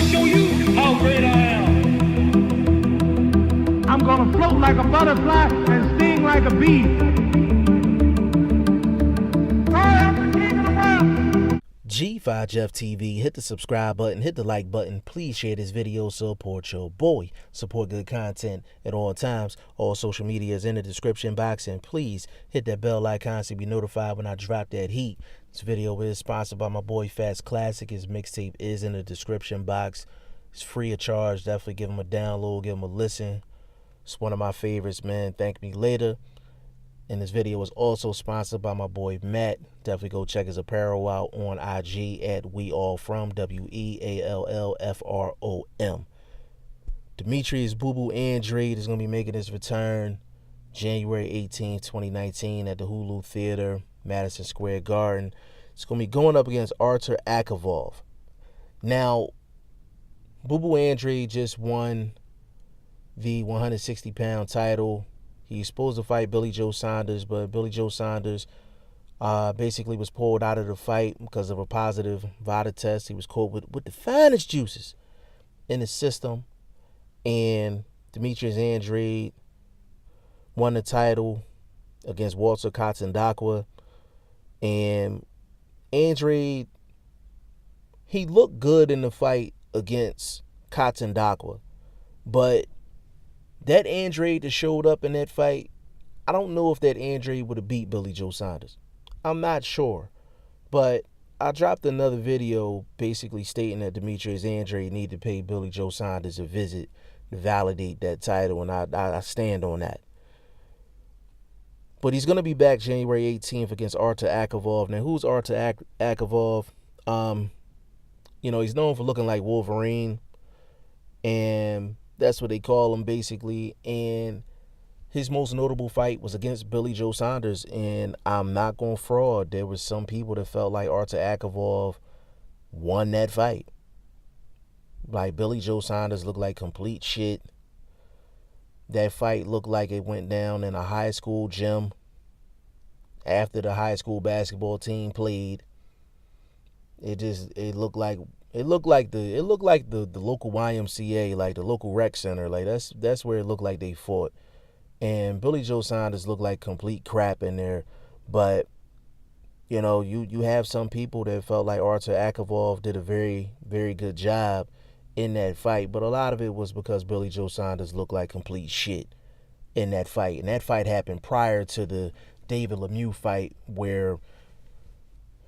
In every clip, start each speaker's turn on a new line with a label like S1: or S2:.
S1: show you how great I am.
S2: I'm gonna float like a butterfly and sting like a bee. I am the king of the world.
S3: G5 Jeff TV, hit the subscribe button, hit the like button. Please share this video, support your boy. Support good content at all times. All social media is in the description box, and please hit that bell icon so you be notified when I drop that heat. This video is sponsored by my boy Fast Classic. His mixtape is in the description box. It's free of charge. Definitely give him a download, give him a listen. It's one of my favorites, man. Thank me later. And this video was also sponsored by my boy Matt. Definitely go check his apparel out on IG at WeAllFrom, WeAllFrom. Demetrius Boo Boo Andrade is going to be making his return January 18, 2019 at the Hulu Theater, Madison Square Garden. It's going to be going up against Artur Akavov. Now, Boo Boo Andrade just won the 160-pound title. He's supposed to fight Billy Joe Saunders, but Billy Joe Saunders basically was pulled out of the fight because of a positive VADA test. He was caught with the finest juices in his system. And Demetrius Andrade won the title against Walter Katsandakwa. And Andrade, he looked good in the fight against Katsandakwa, but that Andrade that showed up in that fight, I don't know if that Andrade would have beat Billy Joe Saunders. I'm not sure. But I dropped another video basically stating that Demetrius Andrade needed to pay Billy Joe Saunders a visit to validate that title, and I stand on that. But he's going to be back January 18th against Artur Akavov. Now, who's Artur Akavov? He's known for looking like Wolverine, and that's what they call him, basically. And his most notable fight was against Billy Joe Saunders. And I'm not going to fraud. There were some people that felt like Artur Akavov won that fight. Like, Billy Joe Saunders looked like complete shit. That fight looked like it went down in a high school gym after the high school basketball team played. It looked like the local YMCA, like the local rec center. Like that's where it looked like they fought. And Billy Joe Saunders looked like complete crap in there. But you have some people that felt like Artur Akavov did a very, very good job in that fight. But a lot of it was because Billy Joe Saunders looked like complete shit in that fight. And that fight happened prior to the David Lemieux fight, where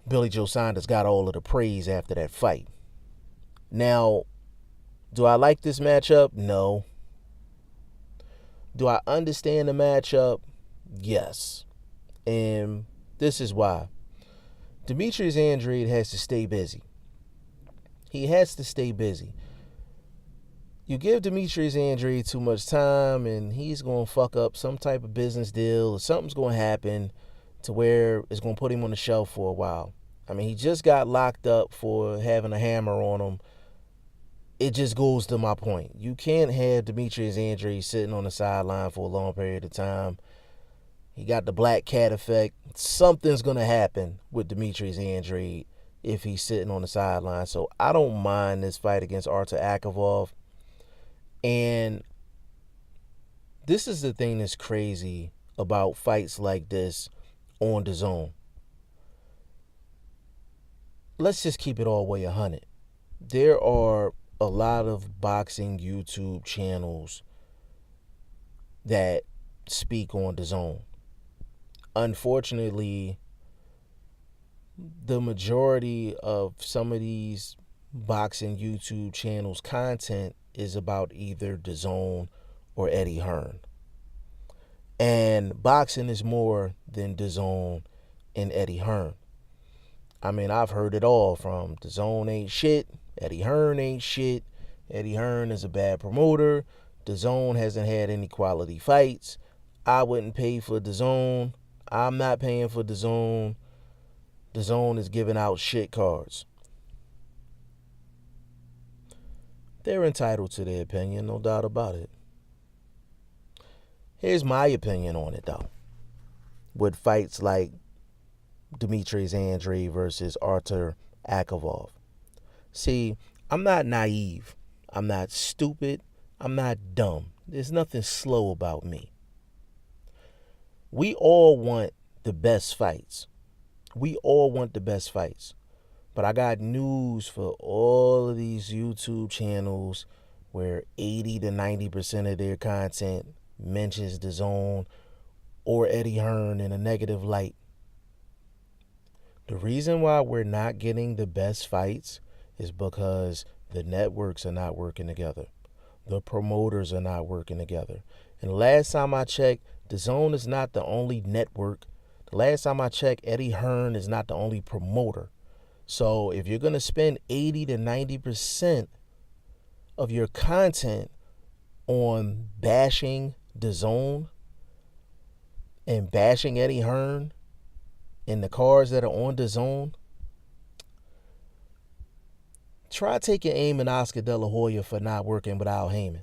S3: Billy Joe Saunders got all of the praise after that fight. Now, do I like this matchup? No. Do I understand the matchup? Yes. And this is why. Demetrius Andrade has to stay busy. He has to stay busy. You give Demetrius Andrade too much time, and he's going to fuck up some type of business deal, or something's going to happen to where it's going to put him on the shelf for a while. I mean, he just got locked up for having a hammer on him. It just goes to my point. You can't have Demetrius Andrade sitting on the sideline for a long period of time. He got the black cat effect. Something's going to happen with Demetrius Andrade if he's sitting on the sideline. So I don't mind this fight against Artur Akavov. And this is the thing that's crazy about fights like this on DAZN. Let's just keep it all the way 100. There are a lot of boxing YouTube channels that speak on DAZN. Unfortunately, the majority of some of these boxing YouTube channels' content is about either DAZN or Eddie Hearn. And boxing is more than DAZN and Eddie Hearn. I mean, I've heard it all from DAZN ain't shit, Eddie Hearn ain't shit, Eddie Hearn is a bad promoter, DAZN hasn't had any quality fights, I wouldn't pay for DAZN, I'm not paying for DAZN, DAZN is giving out shit cards. They're entitled to their opinion, no doubt about it. Here's my opinion on it, though. With fights like Demetrius Andrade versus Artur Akavov. See, I'm not naive. I'm not stupid. I'm not dumb. There's nothing slow about me. We all want the best fights. We all want the best fights. But I got news for all of these YouTube channels where 80 to 90% of their content mentions DAZN or Eddie Hearn in a negative light. The reason why we're not getting the best fights is because the networks are not working together. The promoters are not working together. And last time I checked, DAZN is not the only network. The last time I checked, Eddie Hearn is not the only promoter. So if you're going to spend 80 to 90% of your content on bashing DAZN and bashing Eddie Hearn and the cards that are on DAZN, try taking aim at Oscar De La Hoya for not working with Al Heyman.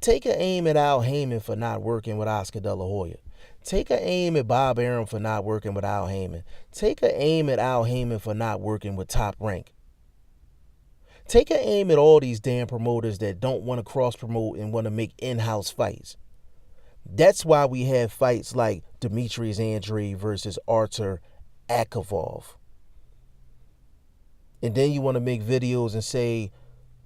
S3: Take an aim at Al Heyman for not working with Oscar De La Hoya. Take an aim at Bob Arum for not working with Al Heyman. Take an aim at Al Heyman for not working with Top Rank. Take an aim at all these damn promoters that don't want to cross-promote and want to make in-house fights. That's why we have fights like Demetrius Andrade versus Artur Akavov. And then you want to make videos and say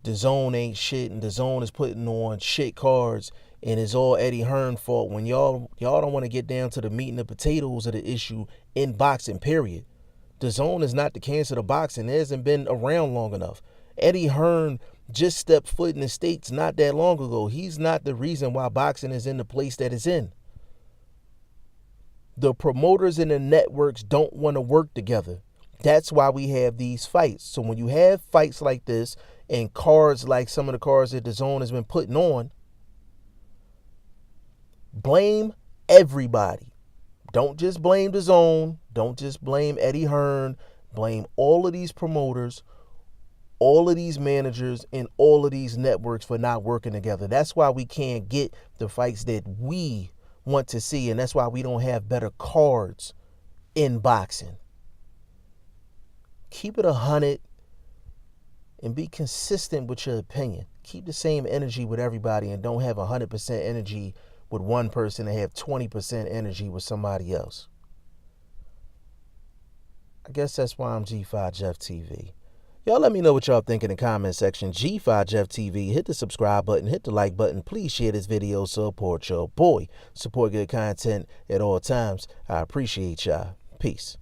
S3: DAZN ain't shit and DAZN is putting on shit cards and it's all Eddie Hearn fault when y'all don't want to get down to the meat and the potatoes of the issue in boxing, period. DAZN is not the cancer of boxing. It hasn't been around long enough. Eddie Hearn just stepped foot in the States not that long ago. He's not the reason why boxing is in the place that it's in. The promoters and the networks don't want to work together. That's why we have these fights. So when you have fights like this and cards like some of the cards that DAZN has been putting on, blame everybody. Don't just blame DAZN. Don't just blame Eddie Hearn. Blame all of these promoters, all of these managers, and all of these networks for not working together. That's why we can't get the fights that we want to see, and that's why we don't have better cards in boxing. Keep it 100 and be consistent with your opinion. Keep the same energy with everybody and don't have 100% energy with one person and have 20% energy with somebody else. I guess that's why I'm G5 Jeff TV. Y'all let me know what y'all think in the comment section. G5 Jeff TV. Hit the subscribe button. Hit the like button. Please share this video. Support your boy. Support good content at all times. I appreciate y'all. Peace.